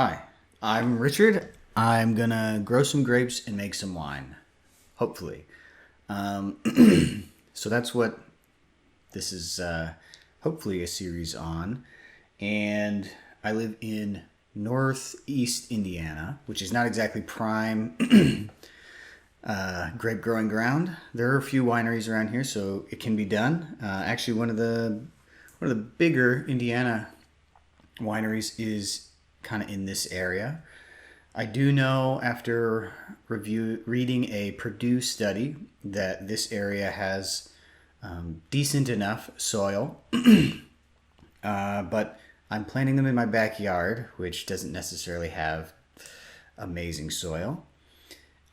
Hi, I'm Richard. I'm gonna grow some grapes and make some wine, hopefully. Um, so that's what this is hopefully a series on. And I live in northeast Indiana, which is not exactly prime grape growing ground. There are a few wineries around here, so it can be done. Actually, one of the bigger Indiana wineries is kind of in this area. I do know after reading a Purdue study that this area has decent enough soil, but I'm planting them in my backyard, which doesn't necessarily have amazing soil.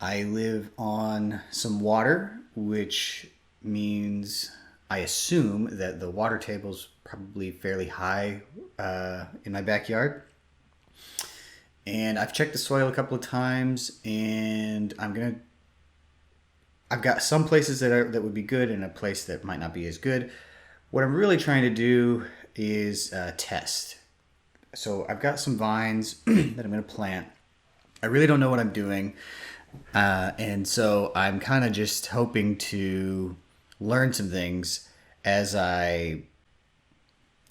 I live on some water, which means I assume that the water table's probably fairly high in my backyard. And I've checked the soil a couple of times, and I've got some places that would be good and a place that might not be as good. What I'm really trying to do is test. So I've got some vines that I'm going to plant. I really don't know what I'm doing. And so I'm kind of just hoping to learn some things as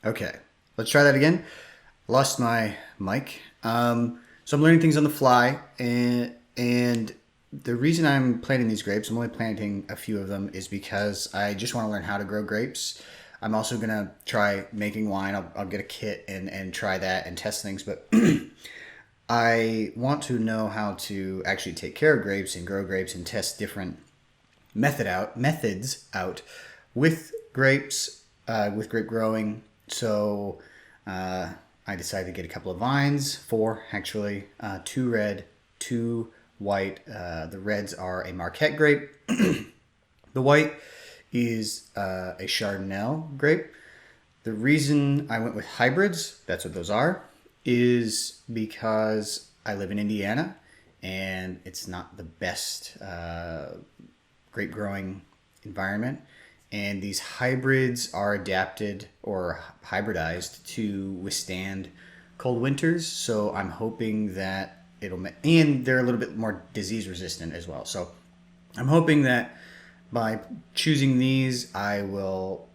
Okay, let's try that again. Lost my mic. So I'm learning things on the fly, and the reason I'm planting these grapes, I'm only planting a few of them, is because I just want to learn how to grow grapes. I'm also going to try making wine. I'll get a kit and try that and test things, but I want to know how to actually take care of grapes and grow grapes and test different methods out with grapes, with grape growing. So I decided to get a couple of vines, four actually, two red, two white. The reds are a Marquette grape. The white is a Chardonel grape. The reason I went with hybrids, that's what those are, is because I live in Indiana and it's not the best grape growing environment. And these hybrids are adapted or hybridized to withstand cold winters. So I'm hoping that and they're a little bit more disease resistant as well. So I'm hoping that by choosing these, I will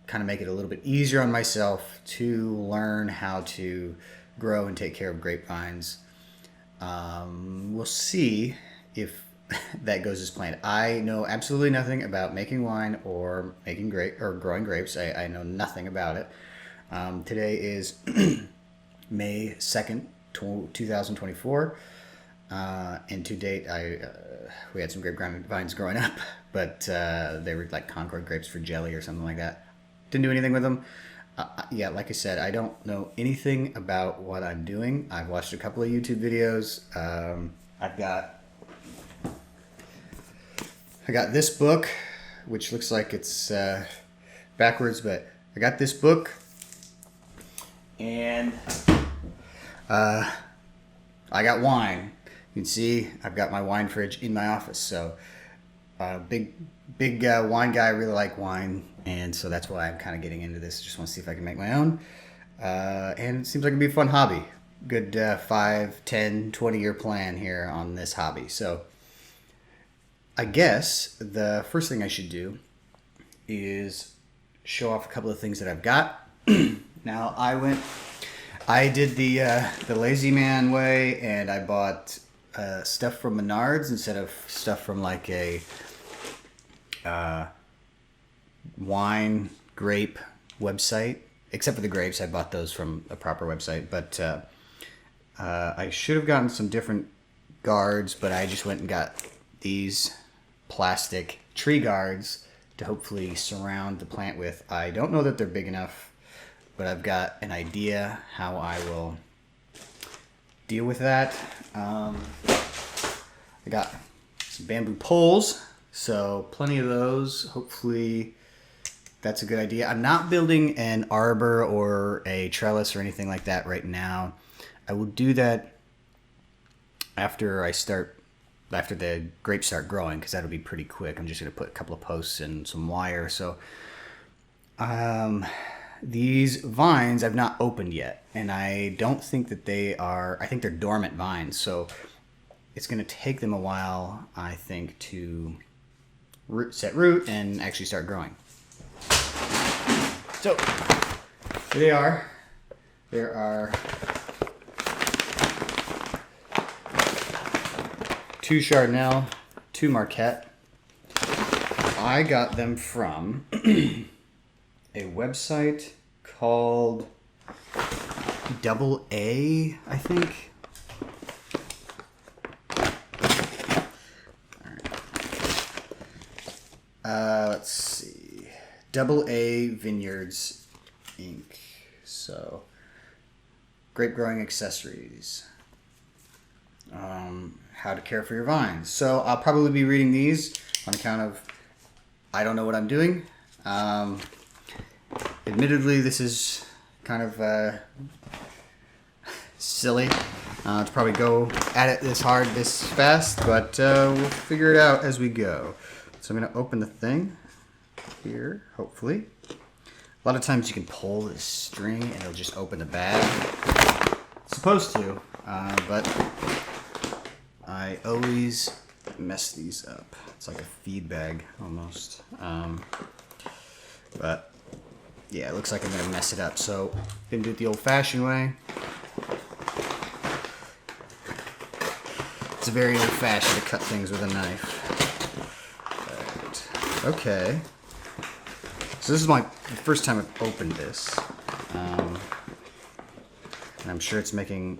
kind of make it a little bit easier on myself to learn how to grow and take care of grapevines. We'll see if that goes as planned. I know absolutely nothing about making wine or making grape or growing grapes. I know nothing about it. Today is May 2nd, 2024. And to date, we had some grapevines growing up, but they were like Concord grapes for jelly or something like that. Didn't do anything with them. Yeah, like I said, I don't know anything about what I'm doing. I've watched a couple of YouTube videos. I got this book, which looks like it's backwards, but I got this book, and I got wine. You can see I've got my wine fridge in my office. So big wine guy. I really like wine, and so that's why I'm kind of getting into this. Just want to see if I can make my own. And it seems like it'd be a fun hobby. Good 5, 10, 20-year plan here on this hobby. So I guess the first thing I should do is show off a couple of things that I've got. Now I did the lazy man way, and I bought stuff from Menards instead of stuff from like a wine grape website. Except for the grapes, I bought those from a proper website. But I should have gotten some different guards, but I just went and got these plastic tree guards to hopefully surround the plant with. I don't know that they're big enough, but I've got an idea how I will deal with that. I got some bamboo poles, so plenty of those. Hopefully that's a good idea. I'm not building an arbor or a trellis or anything like that right now. I will do that after the grapes start growing, because that'll be pretty quick. I'm just going to put a couple of posts and some wire. So these vines I've not opened yet, and I don't think that they are, I think they're dormant vines, so it's going to take them a while, I think, to set root and actually start growing. So, here they are. There are 2 Chardonel, 2 Marquette. I got them from a website called Double A, I think. Let's see. Double A Vineyards Inc. So, grape growing accessories. How to care for your vines. So I'll probably be reading these on account of I don't know what I'm doing. Admittedly, this is kind of silly to probably go at it this hard, this fast, but we'll figure it out as we go. So I'm going to open the thing here, hopefully. A lot of times you can pull this string and it'll just open the bag. It's supposed to, but I always mess these up. It's like a feed bag almost. But yeah, it looks like I'm gonna mess it up. So I'm gonna do it the old-fashioned way. It's very old-fashioned to cut things with a knife. Right. Okay. So this is the first time I've opened this. And I'm sure it's making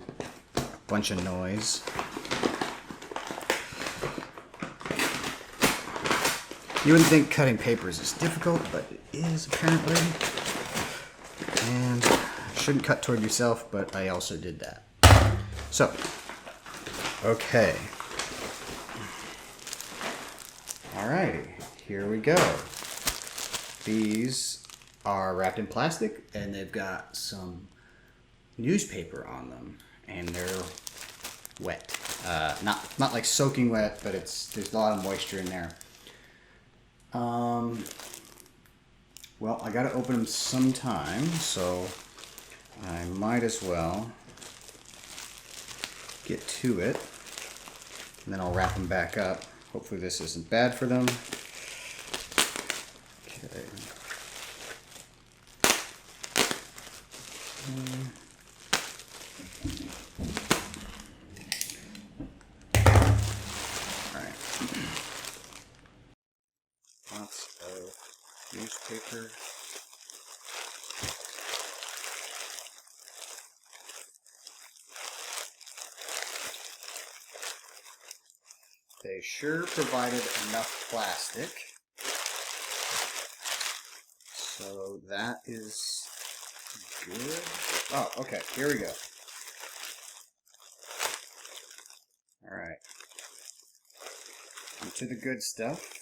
a bunch of noise. You wouldn't think cutting papers is difficult, but it is apparently. And shouldn't cut toward yourself, but I also did that. So, okay. Alrighty, here we go. These are wrapped in plastic, and they've got some newspaper on them, and they're wet. Not like soaking wet, but there's a lot of moisture in there. Well, I gotta open them sometime, so I might as well get to it, and then I'll wrap them back up. Hopefully this isn't bad for them. Okay. Alright. Lots of newspaper. They sure provided enough plastic. So that is good. Oh, okay, here we go. Alright. Onto the good stuff.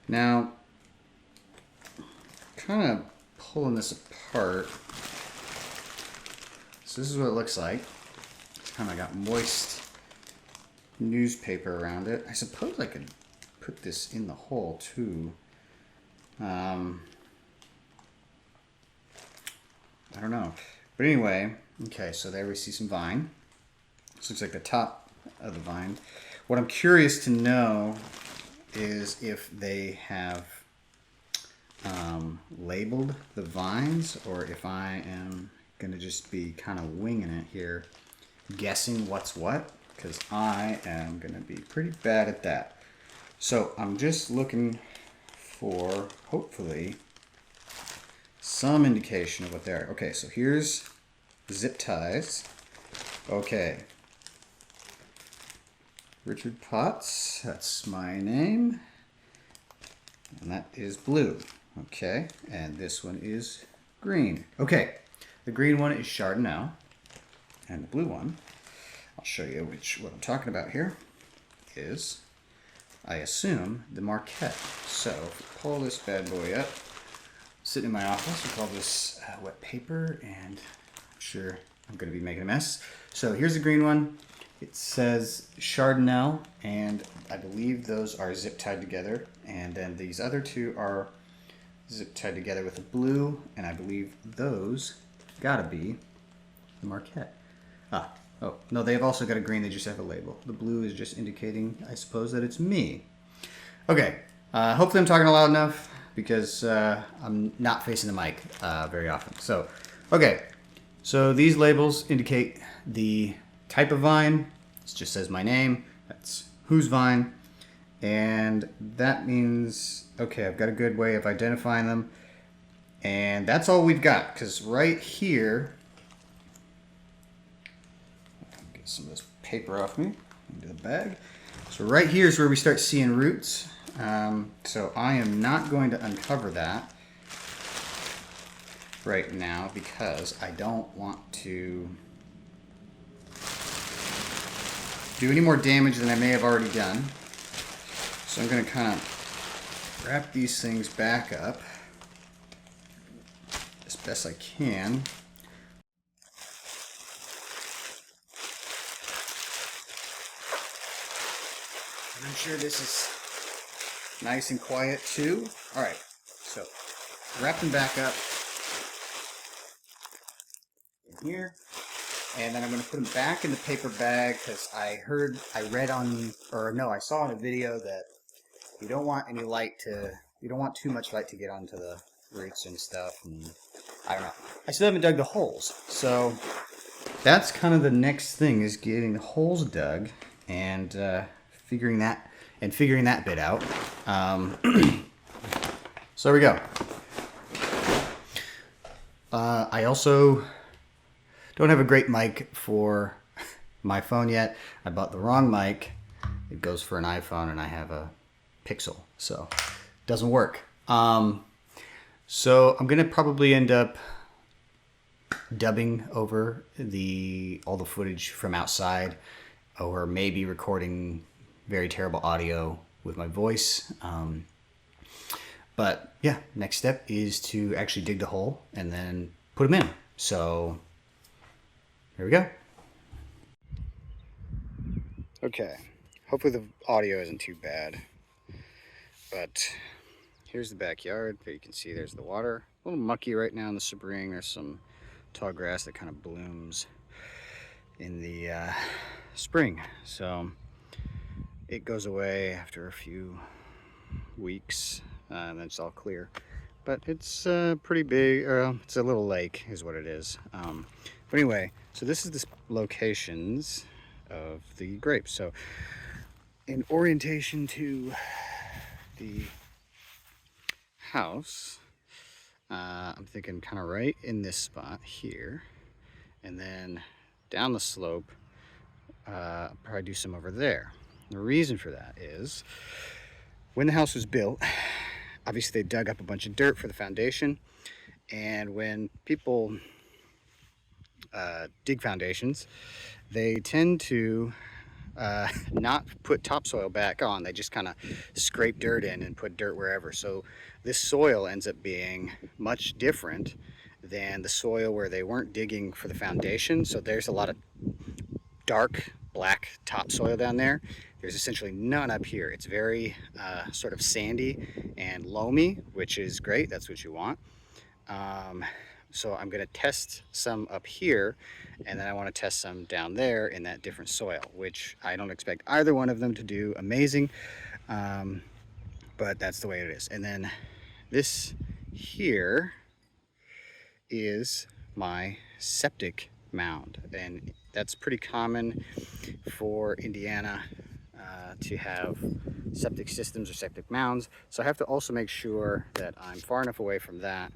Now, kind of pulling this apart. So this is what it looks like. It's kind of got moist newspaper around it. I suppose I could put this in the hole too. I don't know. But anyway, okay, so there we see some vine. This looks like the top of the vine. What I'm curious to know is if they have labeled the vines, or if I am going to just be kind of winging it here, guessing what's what, because I am going to be pretty bad at that. So I'm just looking for, hopefully, some indication of what they are. Okay, so here's zip ties. Okay. Richard Potts, that's my name. And that is blue. Okay, and this one is green. Okay, the green one is Chardonnel, and the blue one, I'll show you what I'm talking about here, is, I assume, the Marquette. So, if we pull this bad boy up, sitting in my office, we call this wet paper, and I'm sure I'm going to be making a mess. So, here's the green one. It says Chardonnel, and I believe those are zip tied together. And then these other two are zip tied together with the blue, and I believe those gotta be the Marquette. Oh, no, they've also got a green, they just have a label. The blue is just indicating, I suppose, that it's me. Okay, hopefully I'm talking loud enough because I'm not facing the mic very often. So, okay, so these labels indicate the type of vine. It just says my name. That's whose vine. And that means, okay, I've got a good way of identifying them. And that's all we've got, because right here, get some of this paper off me into the bag. So right here is where we start seeing roots. So I am not going to uncover that right now because I don't want to do any more damage than I may have already done. So I'm going to kind of wrap these things back up as best I can. I'm sure this is nice and quiet too. All right, so wrap them back up in here, and then I'm going to put them back in the paper bag because I saw in a video that you don't want too much light to get onto the roots and stuff, and I don't know. I still haven't dug the holes, so that's kind of the next thing, is getting the holes dug and figuring that bit out. So there we go. I also don't have a great mic for my phone yet. I bought the wrong mic. It goes for an iPhone, and I have a Pixel, so it doesn't work. So I'm gonna probably end up dubbing over all the footage from outside, or maybe recording very terrible audio with my voice. But yeah, next step is to actually dig the hole and then put them in. So here we go. Okay, hopefully the audio isn't too bad, but here's the backyard. There you can see there's the water. A little mucky right now in the spring. There's some tall grass that kind of blooms in the spring. So it goes away after a few weeks, and then it's all clear. But it's pretty big, or it's a little lake is what it is. But anyway, so this is the locations of the grapes. So in orientation to the house, I'm thinking kind of right in this spot here, and then down the slope, probably do some over there. The reason for that is when the house was built, obviously they dug up a bunch of dirt for the foundation, and when people dig foundations, they tend to not put topsoil back on. They just kind of scrape dirt in and put dirt wherever. So this soil ends up being much different than the soil where they weren't digging for the foundation. So there's a lot of dark black topsoil down there. There's essentially none up here. It's very sort of sandy and loamy, which is great. That's what you want. So I'm going to test some up here, and then I want to test some down there in that different soil, which I don't expect either one of them to do amazing, but that's the way it is. And then this here is my septic mound, and that's pretty common for Indiana to have septic systems or septic mounds. So I have to also make sure that I'm far enough away from that,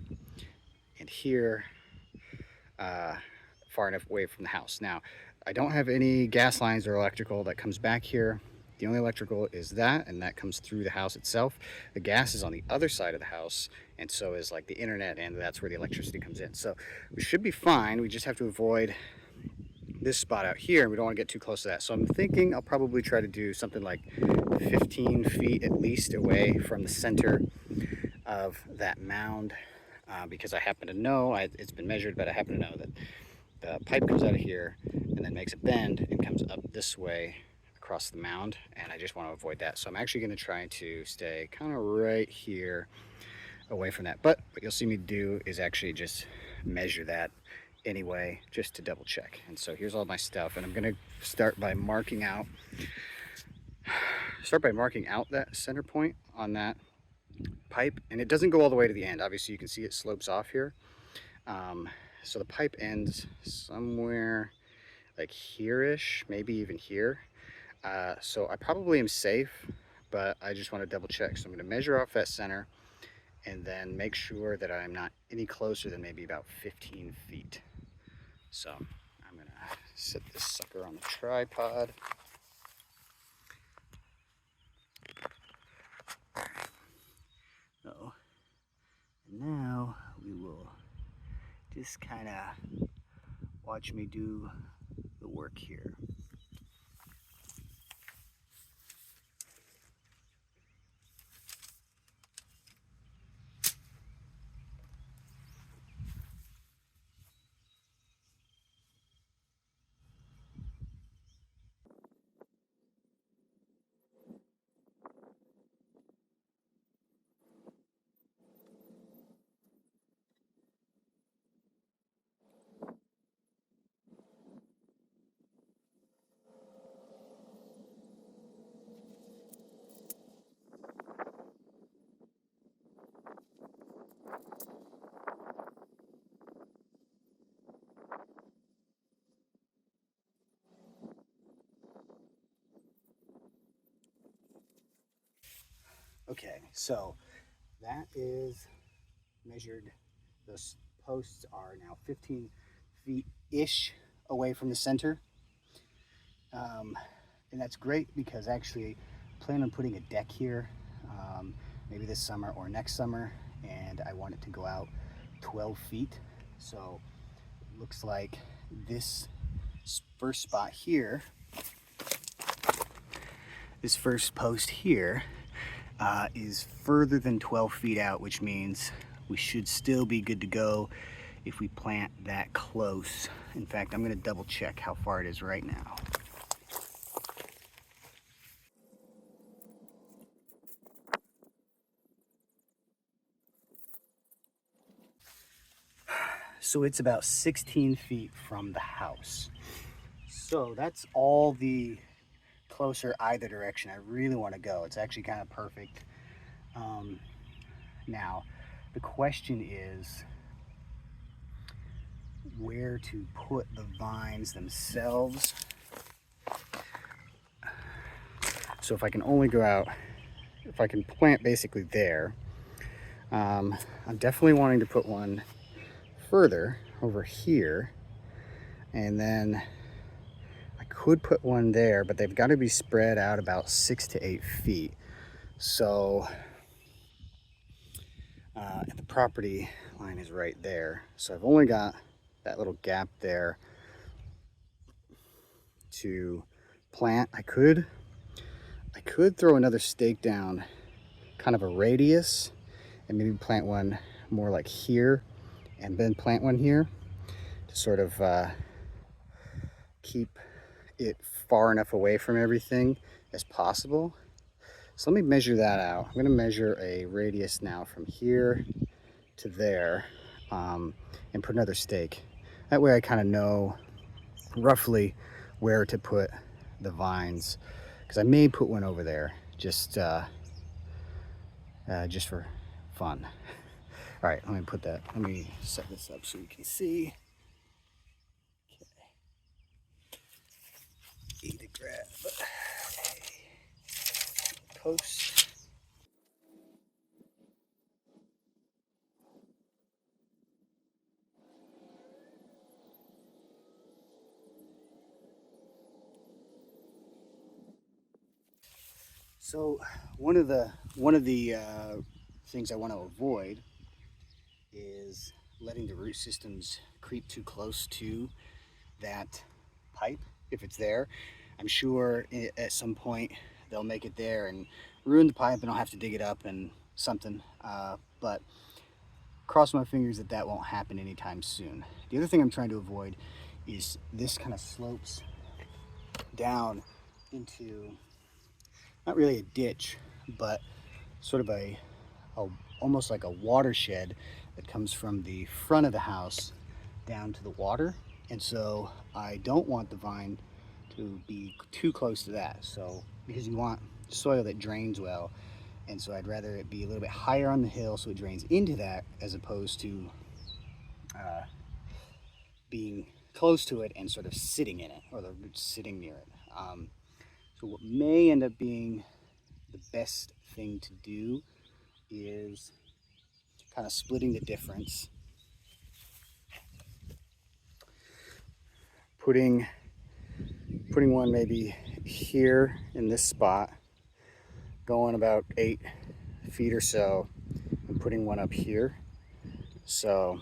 and here far enough away from the house. Now, I don't have any gas lines or electrical that comes back here. The only electrical is that, and that comes through the house itself. The gas is on the other side of the house, and so is like the internet, and that's where the electricity comes in. So we should be fine. We just have to avoid this spot out here, and we don't want to get too close to that. So I'm thinking I'll probably try to do something like 15 feet at least away from the center of that mound, because I happen to know, it's been measured, but I happen to know that the pipe comes out of here and then makes a bend and comes up this way across the mound, and I just want to avoid that. So I'm actually going to try to stay kind of right here away from that. But what you'll see me do is actually just measure that anyway, just to double check. And so here's all my stuff, and I'm gonna start by marking out that center point on that pipe. And it doesn't go all the way to the end. Obviously you can see it slopes off here. So the pipe ends somewhere like here-ish, maybe even here. So I probably am safe, but I just want to double check. So I'm going to measure off that center and then make sure that I'm not any closer than maybe about 15 feet. So I'm going to set this sucker on the tripod. So, and now we will just kind of watch me do the work here. Okay, so that is measured. Those posts are now 15 feet-ish away from the center. And that's great because actually I plan on putting a deck here, maybe this summer or next summer, and I want it to go out 12 feet. So it looks like this first spot here, this first post here, is further than 12 feet out, which means we should still be good to go if we plant that close. In fact, I'm going to double check how far it is right now. So it's about 16 feet from the house. So that's all the closer either direction I really want to go. It's actually kind of perfect. Now, the question is where to put the vines themselves. So if I can only go out, if I can plant basically there, I'm definitely wanting to put one further over here, and then I could put one there, but they've got to be spread out about 6 to 8 feet. So and the property line is right there, so I've only got that little gap there to plant. I could throw another stake down, kind of a radius, and maybe plant one more like here, and then plant one here to sort of keep it far enough away from everything as possible. So let me measure that out. I'm going to measure a radius now from here to there, and put another stake. That way I kind of know roughly where to put the vines, because I may put one over there just for fun. All right, let me set this up so you can see. Okay. Need to grab a post. So one of the things I want to avoid is letting the root systems creep too close to that pipe if it's there. I'm sure at some point they'll make it there and ruin the pipe, and I'll have to dig it up and something. But cross my fingers that that won't happen anytime soon. The other thing I'm trying to avoid is this kind of slopes down into not really a ditch, but sort of a almost like a watershed that comes from the front of the house down to the water. And so I don't want the vine to be too close to that. So because you want soil that drains well, and so I'd rather it be a little bit higher on the hill so it drains into that, as opposed to being close to it and sort of sitting in it, or the roots sitting near it. So what may end up being the best thing to do is kind of splitting the difference, putting one maybe here in this spot, going about 8 feet or so, and putting one up here. So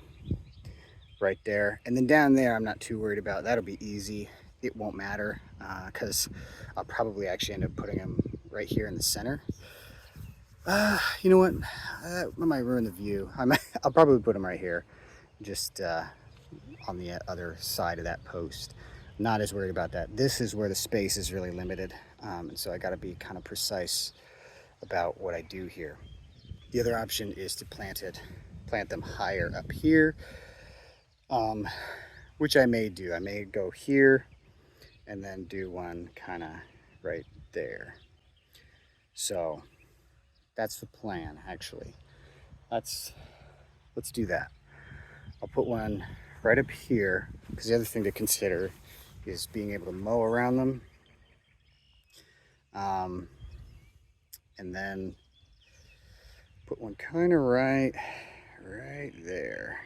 right there, and then down there I'm not too worried about. That'll be easy. It won't matter because I'll probably actually end up putting them right here in the center. You know what? That might ruin the view. I'll probably put them right here, just on the other side of that post. Not as worried about that. This is where the space is really limited, and so I got to be kind of precise about what I do here. The other option is to plant them higher up here, which I may do. I may go here and then do one kind of right there. So that's the plan, actually. Let's do that. I'll put one right up here, because the other thing to consider is being able to mow around them. And then put one kind of right there.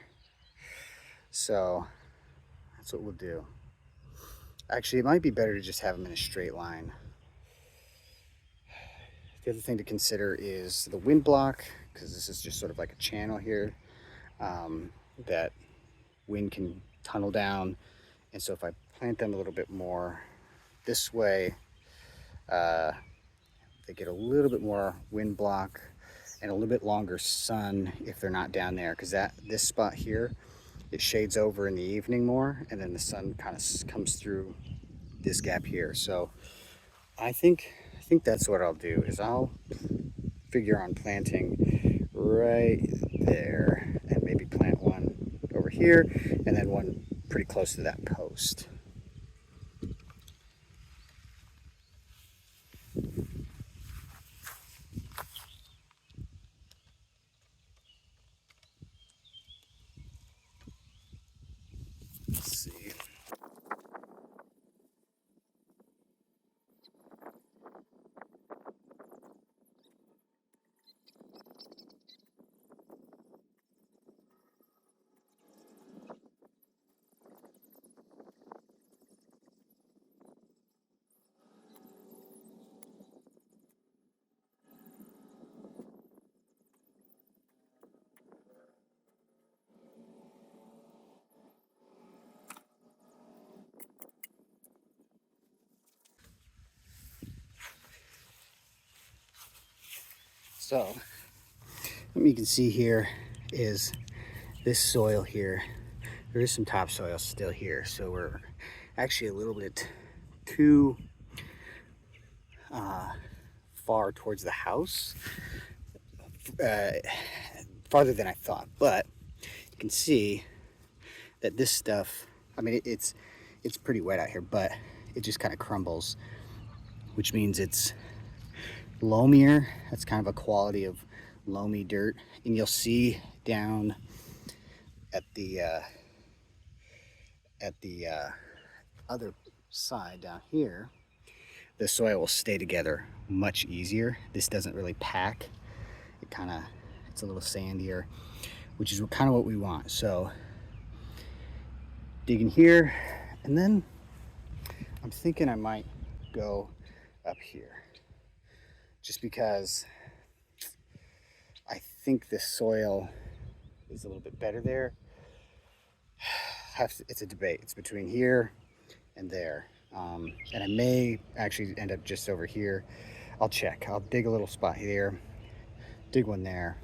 So that's what we'll do. Actually, it might be better to just have them in a straight line. The other thing to consider is the wind block, because this is just sort of like a channel here that wind can tunnel down. And so if I plant them a little bit more this way, they get a little bit more wind block and a little bit longer sun if they're not down there, because this spot here, it shades over in the evening more, and then the sun kind of comes through this gap here. So I think that's what I'll do, is I'll figure on planting right there, and maybe plant one over here and then one pretty close to that post. Let's see. So what you can see here is this soil here. There is some topsoil still here, so we're actually a little bit too far towards the house, farther than I thought. But you can see that this stuff, I mean, it's pretty wet out here, but it just kind of crumbles, which means it's loamier. That's kind of a quality of loamy dirt. And you'll see down at the other side down here, the soil will stay together much easier. This doesn't really pack. It's a little sandier, which is kind of what we want. So dig in here, and then I'm thinking I might go up here, just because I think the soil is a little bit better there. It's a debate. It's between here and there. And I may actually end up just over here. I'll check. I'll dig a little spot here, dig one there,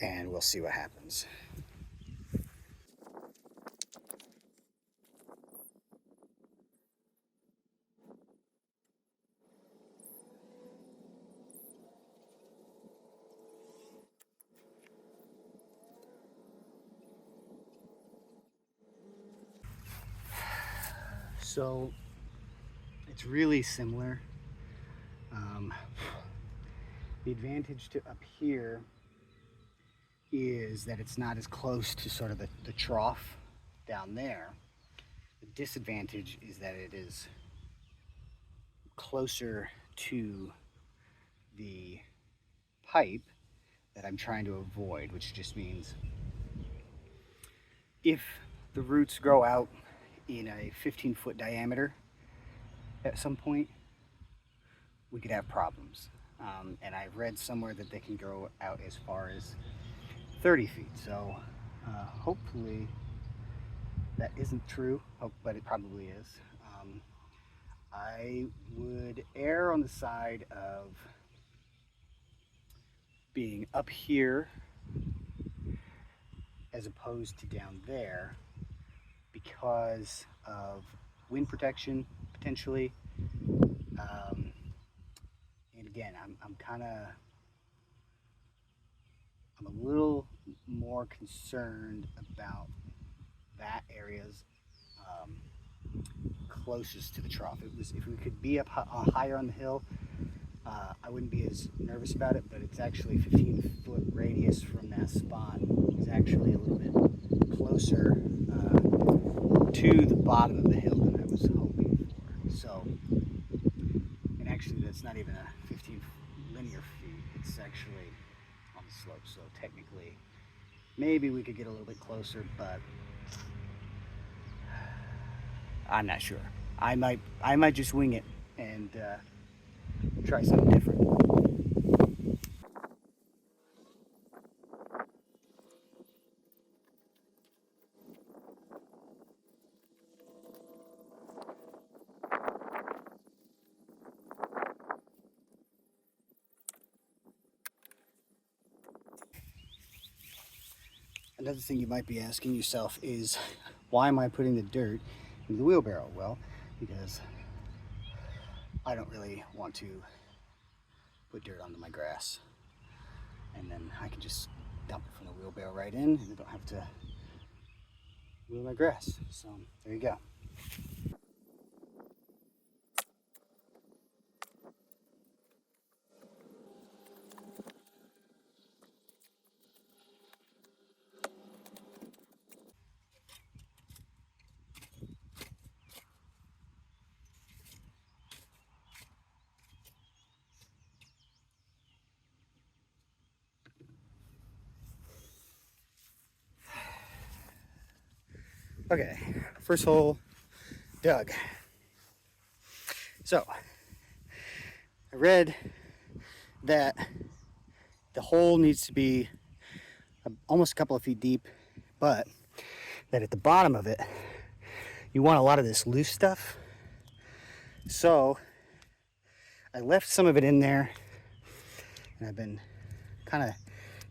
and we'll see what happens. So it's really similar. The advantage to up here is that it's not as close to sort of the trough down there. The disadvantage is that it is closer to the pipe that I'm trying to avoid, which just means if the roots grow out in a 15-foot diameter at some point, we could have problems. And I've read somewhere that they can grow out as far as 30 feet. So hopefully that isn't true, but it probably is. I would err on the side of being up here as opposed to down there because of wind protection potentially. And again, I'm a little more concerned about that area's closest to the trough. If we could be up higher on the hill, I wouldn't be as nervous about it, but it's actually 15-foot radius from that spot is actually a little bit closer to the bottom of the hill than I was hoping for. So, and actually that's not even a 15 linear feet, it's actually on the slope, so technically maybe we could get a little bit closer, but I'm not sure. I might just wing it and try something different. Another thing you might be asking yourself is, why am I putting the dirt in the wheelbarrow? Well, because I don't really want to put dirt onto my grass. And then I can just dump it from the wheelbarrow right in, and I don't have to wheel my grass. So there you go. Okay, first hole dug. So I read that the hole needs to be almost a couple of feet deep, but that at the bottom of it you want a lot of this loose stuff. So I left some of it in there, and I've been kind of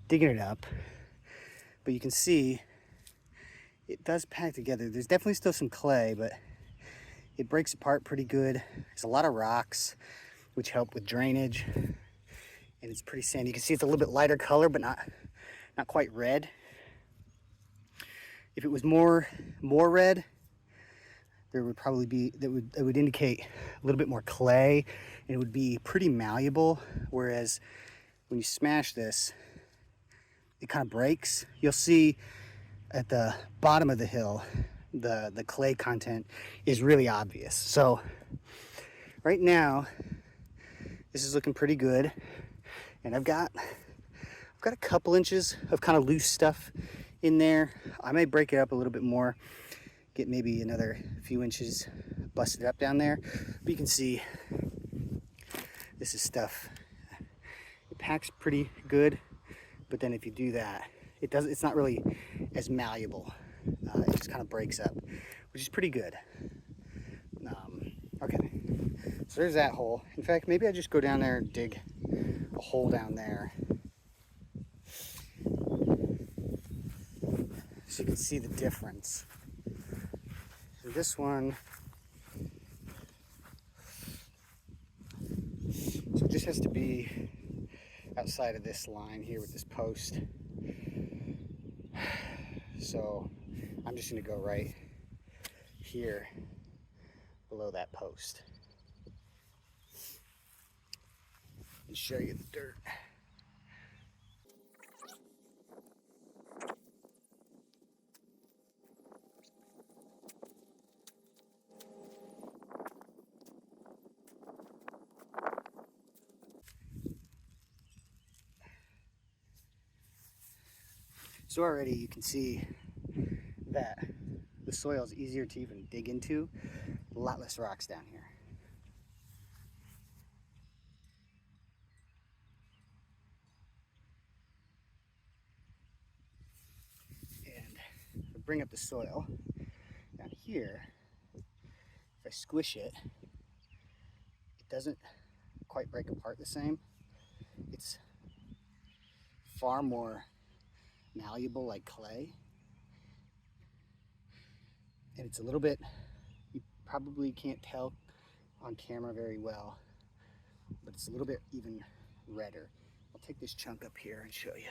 digging it up, but you can see it does pack together. There's definitely still some clay, but it breaks apart pretty good. There's a lot of rocks, which help with drainage, and it's pretty sandy. You can see it's a little bit lighter color, but not quite red. If it was more red, there would probably be it would indicate a little bit more clay, and it would be pretty malleable. Whereas when you smash this, it kind of breaks. You'll see at the bottom of the hill, the clay content is really obvious. So right now, this is looking pretty good, and I've got a couple inches of kind of loose stuff in there. I may break it up a little bit more, get maybe another few inches busted up down there. But you can see this is stuff. It packs pretty good, but then if you do that, it's not really as malleable. It just kind of breaks up, which is pretty good. Okay, so there's that hole. In fact, maybe I just go down there and dig a hole down there, so you can see the difference. So this one, so it just has to be outside of this line here with this post. So I'm just gonna go right here below that post and show you the dirt. So already you can see that the soil is easier to even dig into, a lot less rocks down here. And if I bring up the soil down here, if I squish it, it doesn't quite break apart the same. It's far more malleable like clay. And it's a little bit, you probably can't tell on camera very well, but it's a little bit even redder. I'll take this chunk up here and show you.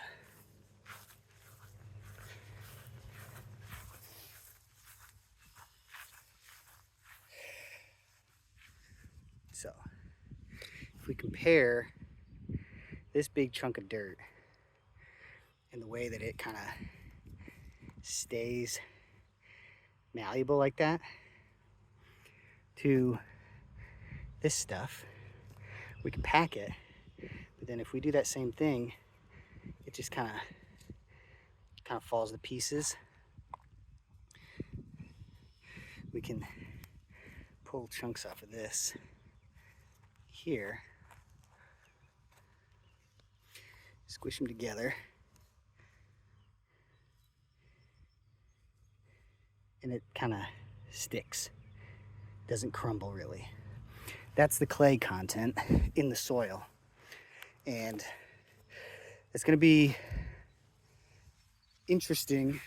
So if we compare this big chunk of dirt and the way that it kind of stays malleable like that to this stuff, we can pack it, but then if we do that same thing, it just kind of falls to pieces. We can pull chunks off of this here, squish them together, and it kind of sticks, doesn't crumble really. That's the clay content in the soil, and it's going to be interesting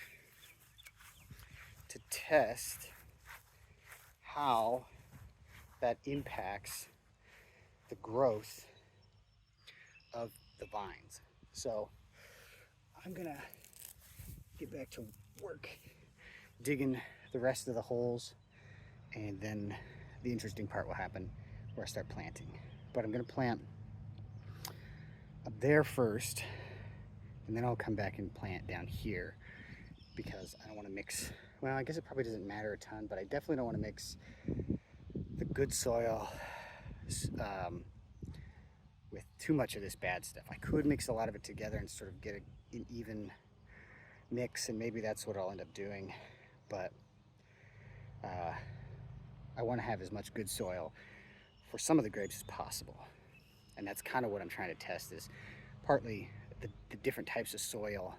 to test how that impacts the growth of the vines. So I'm gonna get back to work digging the rest of the holes, and then the interesting part will happen where I start planting. But I'm gonna plant up there first, and then I'll come back and plant down here, because I don't want to mix, well, I guess it probably doesn't matter a ton, but I definitely don't want to mix the good soil with too much of this bad stuff. I could mix a lot of it together and sort of get an even mix, and maybe that's what I'll end up doing, but I want to have as much good soil for some of the grapes as possible. And that's kind of what I'm trying to test, is partly the different types of soil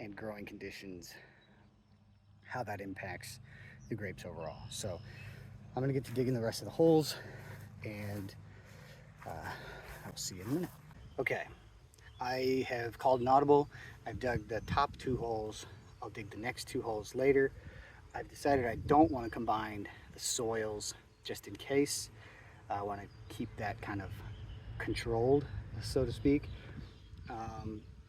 and growing conditions, how that impacts the grapes overall. So I'm gonna get to digging the rest of the holes, and I'll see you in a minute. Okay, I have called an audible. I've dug the top 2 holes. I'll dig the next 2 holes later. I've decided I don't want to combine the soils just in case. I want to keep that kind of controlled, so to speak.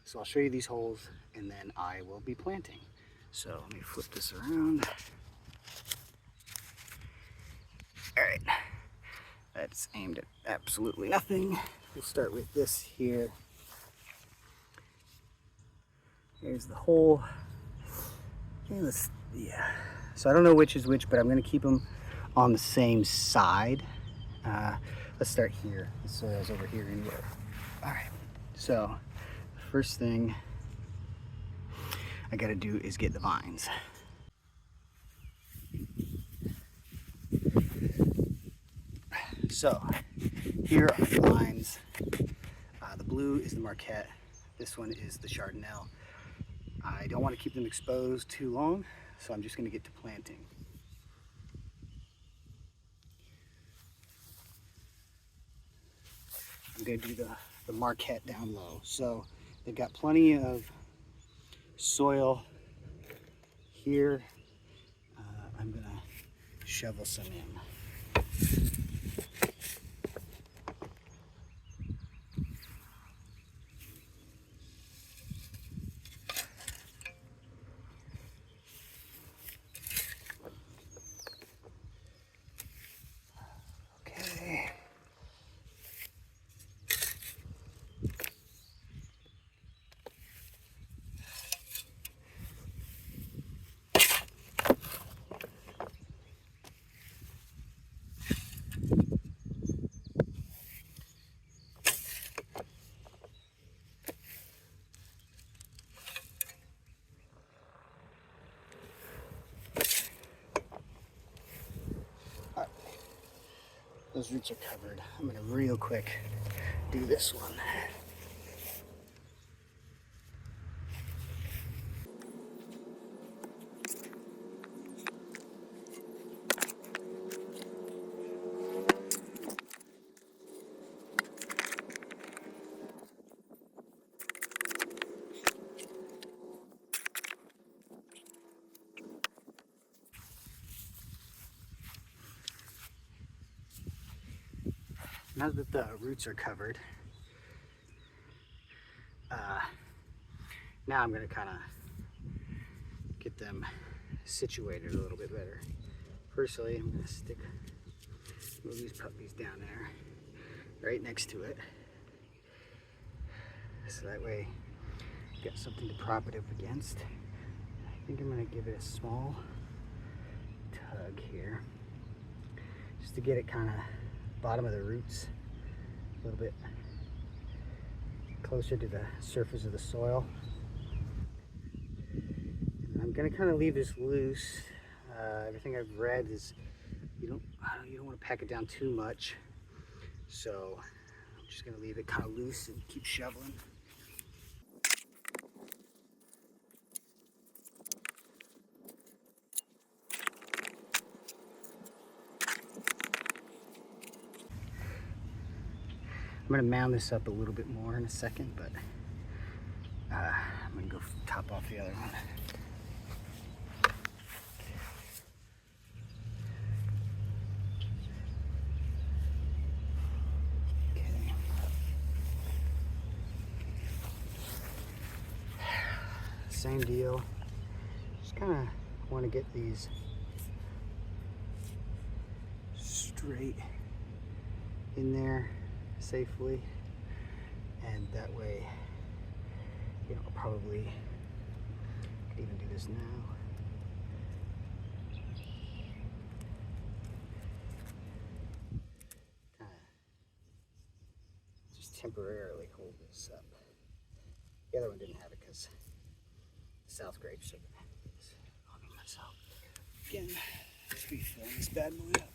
So I'll show you these holes, and then I will be planting. So let me flip this around. All right, that's aimed at absolutely nothing. We'll start with this here. Here's the hole. And this, yeah. So I don't know which is which, but I'm gonna keep them on the same side. Let's start here. The soil's over here anyway. All right, so first thing I gotta do is get the vines. So here are the vines. The blue is the Marquette. This one is the Chardonel. I don't want to keep them exposed too long, so I'm just going to get to planting. I'm going to do the Marquette down low. So they've got plenty of soil here. I'm going to shovel some in. Those roots are covered. I'm gonna real quick do this one. Now that the roots are covered, now I'm going to kind of get them situated a little bit better. Firstly, I'm going to move these puppies down there, right next to it. So that way, I've got something to prop it up against. I think I'm going to give it a small tug here, just to get it kind of bottom of the roots a little bit closer to the surface of the soil. And I'm going to kind of leave this loose. Everything I've read is you don't want to pack it down too much, so I'm just going to leave it kind of loose and keep shoveling. I'm going to mound this up a little bit more in a second, but I'm going to go top off the other one. Okay. Same deal. Just kind of want to get these straight in there safely, and that way, you know, probably could even do this now. Kind of just temporarily hold this up. The other one didn't have it because the South grapes are hogging myself. Again, just refilling this bad boy up.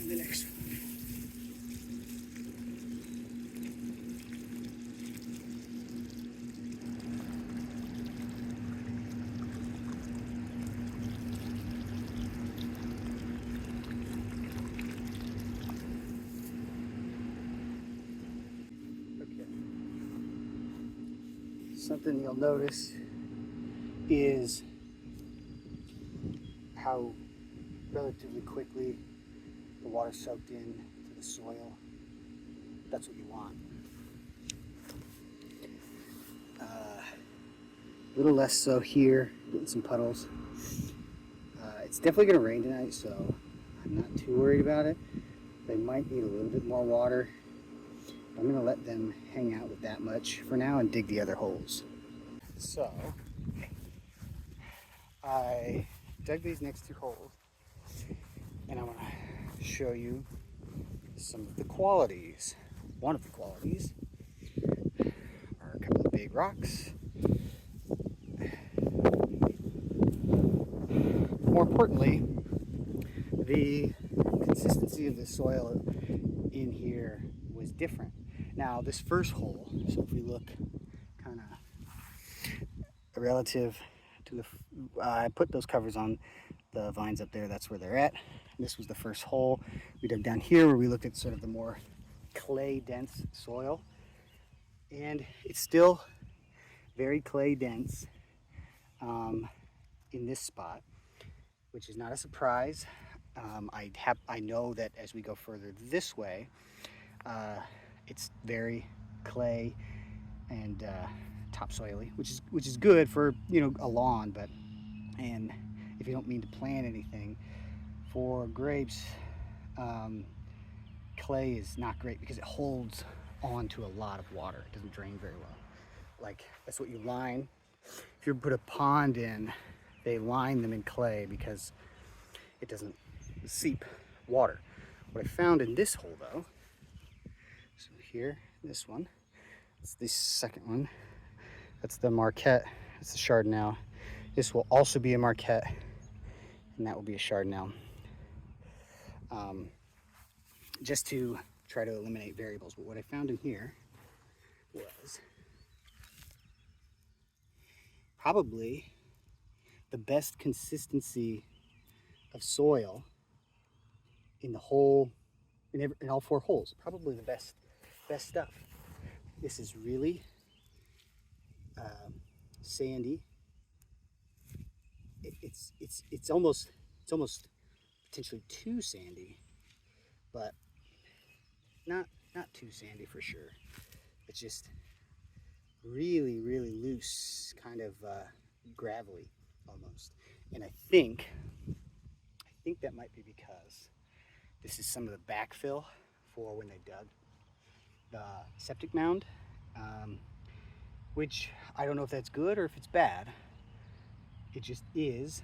And the next one. Something you'll notice is how relatively quickly the water soaked in to the soil. That's what you want. A little less so here, getting some puddles. It's definitely going to rain tonight, so I'm not too worried about it. They might need a little bit more water. I'm going to let them hang out with that much for now and dig the other holes. So, I dug these next two holes, and I want to show you some of the qualities. One of the qualities are a couple of big rocks. More importantly, the consistency of the soil in here was different. Now, this first hole, so if we look relative to the, I put those covers on the vines up there. That's where they're at. This was the first hole we dug down here, where we looked at sort of the more clay dense soil, and it's still very clay dense in this spot, which is not a surprise. I know that as we go further this way, it's very clay and topsoily, which is good for, you know, a lawn. But and if you don't mean to plant anything for grapes, clay is not great because it holds on to a lot of water. It doesn't drain very well. Like, that's what you line. If you put a pond in, they line them in clay because it doesn't seep water. What I found in this hole, though, so here, this one, it's the second one. That's the Marquette. It's the Chardonel. This will also be a Marquette, and that will be a Chardonnay. Just to try to eliminate variables. But what I found in here was probably the best consistency of soil in the whole, in all four holes. Probably the best stuff. This is really sandy. It's almost potentially too sandy, but not too sandy for sure. It's just really loose, kind of gravelly almost. And I think that might be because this is some of the backfill for when they dug the septic mound, which I don't know if that's good or if it's bad. It just is.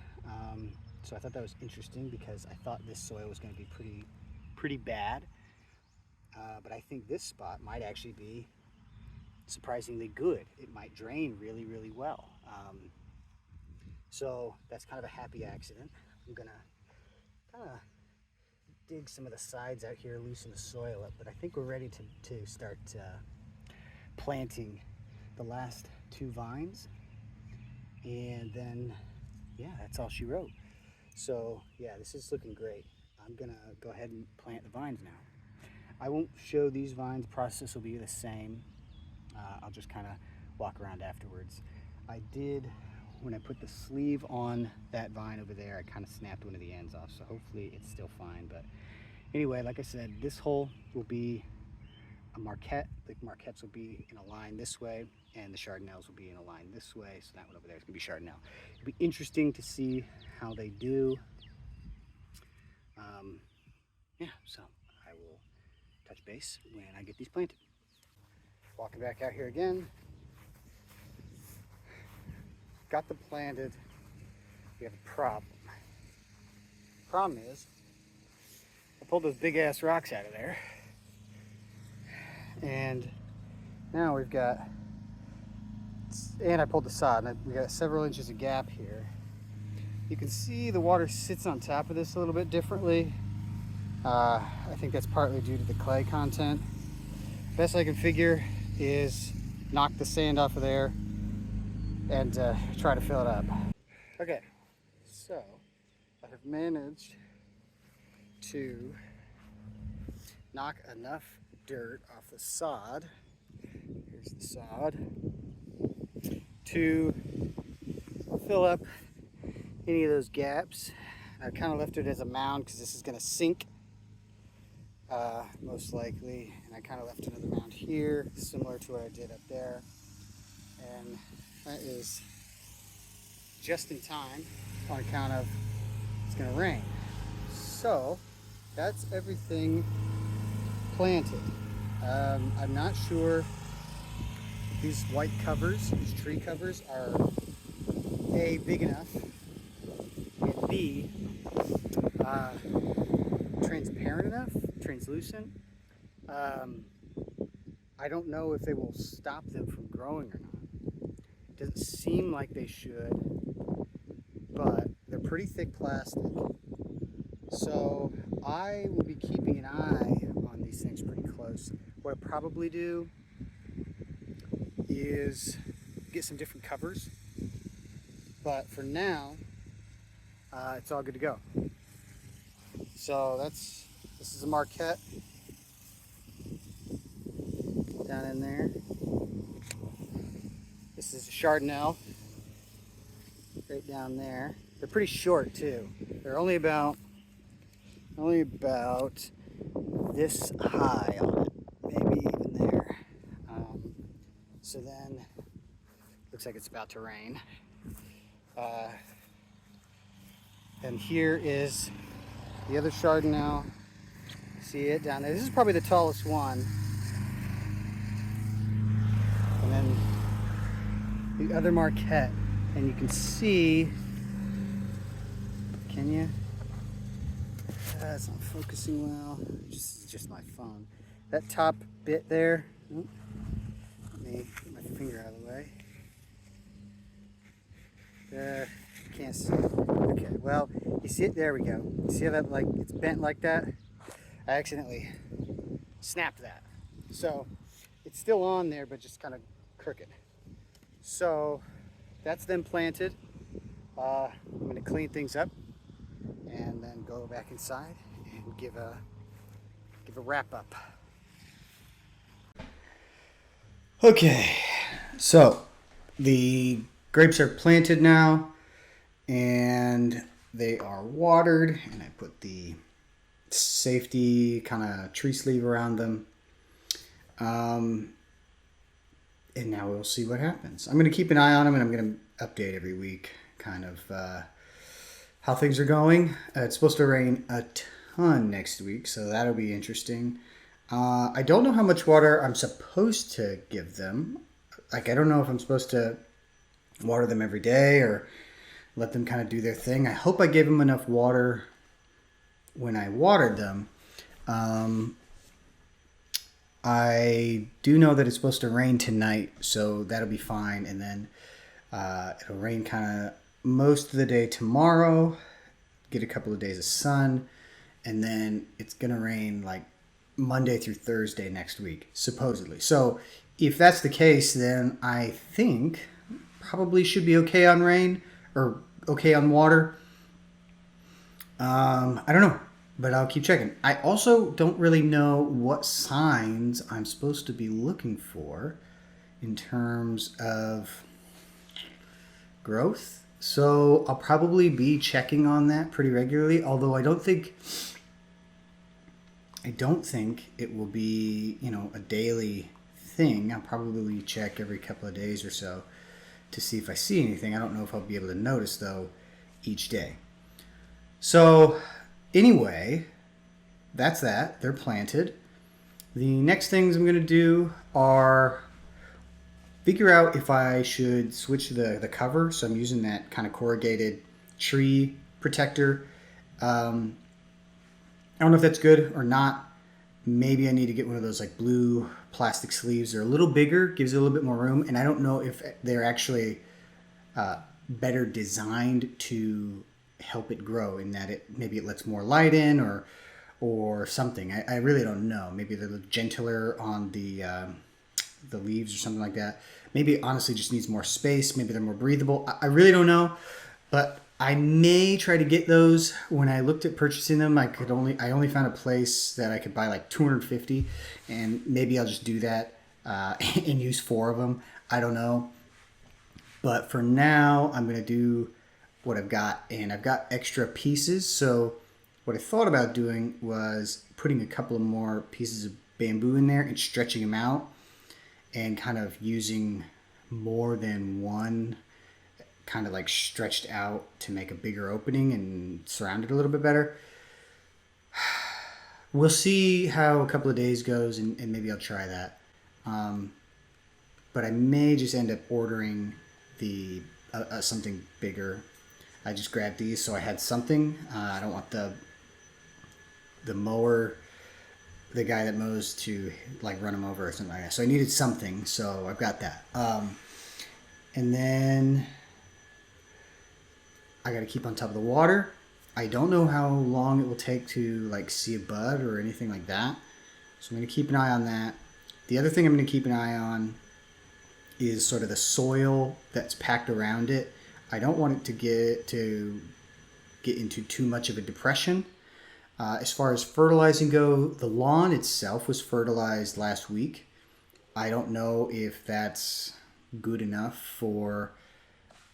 So I thought that was interesting because I thought this soil was going to be pretty bad. But I think this spot might actually be surprisingly good. It might drain really well. So that's kind of a happy accident. I'm gonna kind of dig some of the sides out here, loosen the soil up, but I think we're ready to start planting the last two vines, and then yeah, that's all she wrote. So yeah, this is looking great. I'm gonna go ahead and plant the vines now. I won't show these vines. The process will be the same. I'll just kind of walk around afterwards. I did, when I put the sleeve on that vine over there, I kind of snapped one of the ends off, so hopefully it's still fine. But anyway, like I said, this hole will be a Marquette. The Marquettes will be in a line this way, and the Chardonnels will be in a line this way. So that one over there is going to be Chardonnel. It'll be interesting to see how they do. Yeah, so I will touch base when I get these planted. Walking back out here again. Got them planted. We have a problem. Problem is, I pulled those big ass rocks out of there, and now we've got, and I pulled the sod, and we got several inches of gap here. You can see the water sits on top of this a little bit differently. I think that's partly due to the clay content. Best I can figure is knock the sand off of there and try to fill it up. Okay, so I have managed to knock enough dirt off the sod. Here's the sod to fill up any of those gaps. I kind of left it as a mound because this is going to sink most likely, and I kind of left another mound here similar to what I did up there, and that is just in time on account of it's going to rain. So that's everything planted. I'm not sure if these white covers, these tree covers, are A, big enough, and B, transparent enough, translucent. I don't know if they will stop them from growing or not. It doesn't seem like they should, but they're pretty thick plastic. So I will be keeping an eye on these things pretty close. What I'll probably do is get some different covers But for now, it's all good to go. So this is a Marquette down in there. This is a Chardonel right down there. They're pretty short too. They're only about this high on it, maybe even there. So then, looks like it's about to rain. And here is the other Chardonnay. See it down there? This is probably the tallest one. And then the other Marquette. And you can see, can you? It's not focusing well. Just my phone. That top bit there. Let me get my finger out of the way. There, can't see it. Okay, well, you see it? There we go. You see how that, like, it's bent like that? I accidentally snapped that. So, it's still on there, but just kind of crooked. So, that's them planted. I'm going to clean things up and then go back inside and give a wrap up. Okay, so the grapes are planted now and they are watered, and I put the safety kind of tree sleeve around them. And now we'll see what happens. I'm going to keep an eye on them, and I'm going to update every week kind of how things are going. It's supposed to rain a ton next week, so that'll be interesting. I don't know how much water I'm supposed to give them. Like, I don't know if I'm supposed to water them every day or let them kind of do their thing. I hope I gave them enough water when I watered them. I do know that it's supposed to rain tonight, so that'll be fine. And then it'll rain kind of most of the day tomorrow, get a couple of days of sun, and then it's going to rain like Monday through Thursday next week, supposedly. So if that's the case, then I think probably should be okay on rain or okay on water. I don't know, but I'll keep checking. I also don't really know what signs I'm supposed to be looking for in terms of growth. So I'll probably be checking on that pretty regularly, although I don't think it will be, a daily thing. I'll probably check every couple of days or so to see if I see anything. I don't know if I'll be able to notice, though, each day. So anyway, that's that. They're planted. The next things I'm going to do are figure out if I should switch the cover. So I'm using that kind of corrugated tree protector. I don't know if that's good or not. Maybe I need to get one of those like blue plastic sleeves. They're a little bigger, gives it a little bit more room. And I don't know if they're actually better designed to help it grow, in that maybe it lets more light in or something. I really don't know. Maybe they're gentler on the leaves or something like that. Maybe it honestly just needs more space. Maybe they're more breathable. I really don't know, but I may try to get those. When I looked at purchasing them, I only found a place that I could buy like 250, and maybe I'll just do that and use 4 of them. I don't know. But for now, I'm going to do what I've got, and I've got extra pieces. So what I thought about doing was putting a couple of more pieces of bamboo in there and stretching them out, and kind of using more than one kind of like stretched out to make a bigger opening and surround it a little bit better. We'll see how a couple of days goes, and maybe I'll try that. But I may just end up ordering something bigger. I just grabbed these so I had something. I don't want the mower, the guy that mows, to like run them over or something like that. So I needed something, so I've got that. And then I got to keep on top of the water. I don't know how long it will take to like see a bud or anything like that. So I'm going to keep an eye on that. The other thing I'm going to keep an eye on is sort of the soil that's packed around it. I don't want it to get into too much of a depression. As far as fertilizing go, the lawn itself was fertilized last week. I don't know if that's good enough for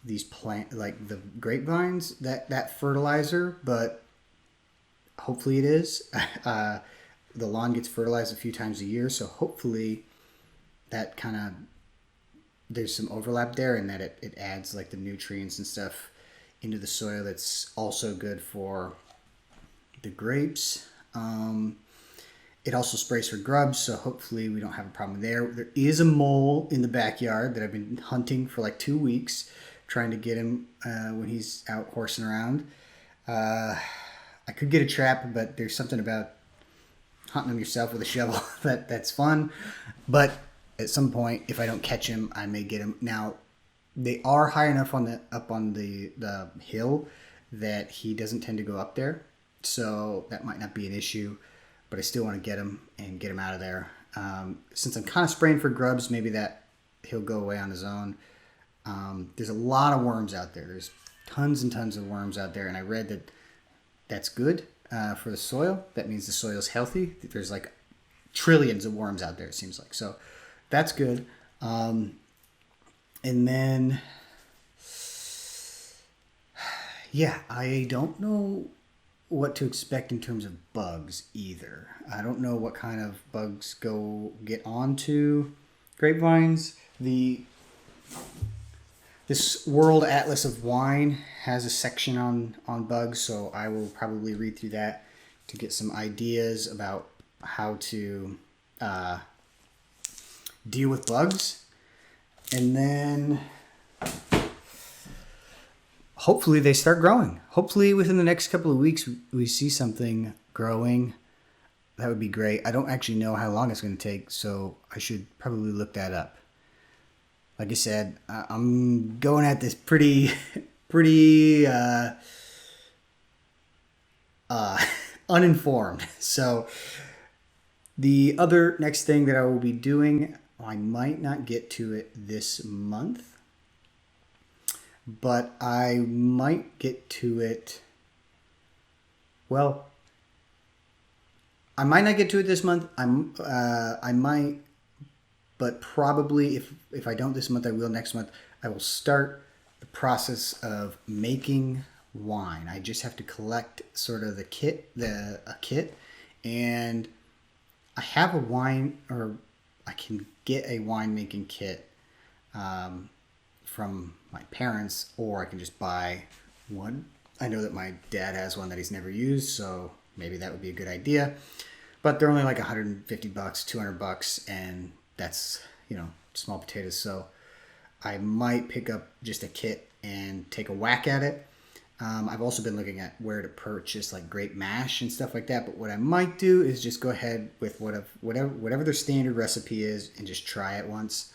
these like the grapevines, that fertilizer, but hopefully it is. The lawn gets fertilized a few times a year, so hopefully that kind of, there's some overlap there, and that it adds like the nutrients and stuff into the soil that's also good for the grapes. It also sprays for grubs, so hopefully we don't have a problem there. There is a mole in the backyard that I've been hunting for like 2 weeks, trying to get him when he's out horsing around. I could get a trap, but there's something about hunting them yourself with a shovel that's fun. But at some point, if I don't catch him, I may get him. Now, they are high enough up on the hill that he doesn't tend to go up there, so that might not be an issue. But I still want to get him and get him out of there. Since I'm kind of spraying for grubs, maybe that he'll go away on his own. There's a lot of worms out there. There's tons and tons of worms out there, and I read that that's good for the soil. That means the soil's healthy. There's like trillions of worms out there, it seems like. So that's good. And then, yeah, I don't know what to expect in terms of bugs either. I don't know what kind of bugs get onto grapevines. This World Atlas of Wine has a section on bugs, so I will probably read through that to get some ideas about how to deal with bugs. And then hopefully they start growing. Hopefully within the next couple of weeks we see something growing. That would be great. I don't actually know how long it's going to take, so I should probably look that up. Like I said, I'm going at this pretty uninformed. So the other next thing that I will be doing, I might not get to it this month, but I might get to it. Well, I might not get to it this month. I might, but probably if I don't this month, I will next month. I will start the process of making wine. I just have to collect sort of a kit, and I have a wine, or I can get a winemaking kit from my parents, or I can just buy one. I know that my dad has one that he's never used, so maybe that would be a good idea. But they're only like $150, $200, and that's, small potatoes. So I might pick up just a kit and take a whack at it. I've also been looking at where to purchase like grape mash and stuff like that. But what I might do is just go ahead with whatever their standard recipe is and just try it once,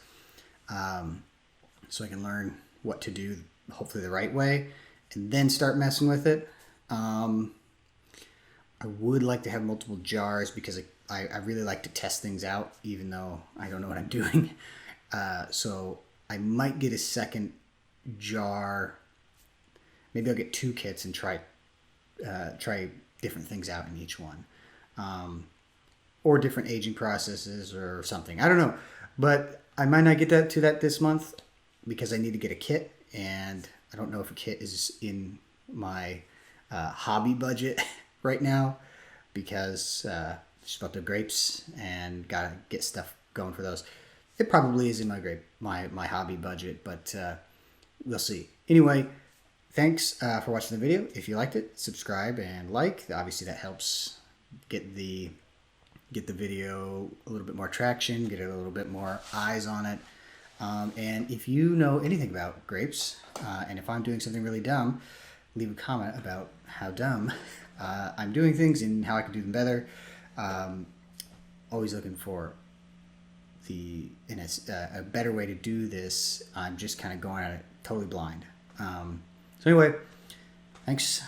so I can learn what to do, hopefully the right way, and then start messing with it. I would like to have multiple jars because I really like to test things out, even though I don't know what I'm doing. So I might get a second jar. Maybe I'll get 2 kits and try different things out in each one, or different aging processes or something. I don't know, but I might not get to that this month because I need to get a kit, and I don't know if a kit is in my hobby budget right now, because just bought the grapes and gotta get stuff going for those. It probably is in my hobby budget, but we'll see. Anyway, thanks for watching the video. If you liked it, subscribe and like. Obviously, that helps get the video a little bit more traction, get it a little bit more eyes on it. And if you know anything about grapes, and if I'm doing something really dumb, leave a comment about how dumb I'm doing things and how I can do them better. Always looking for a better way to do this. I'm just kind of going at it totally blind. So anyway, thanks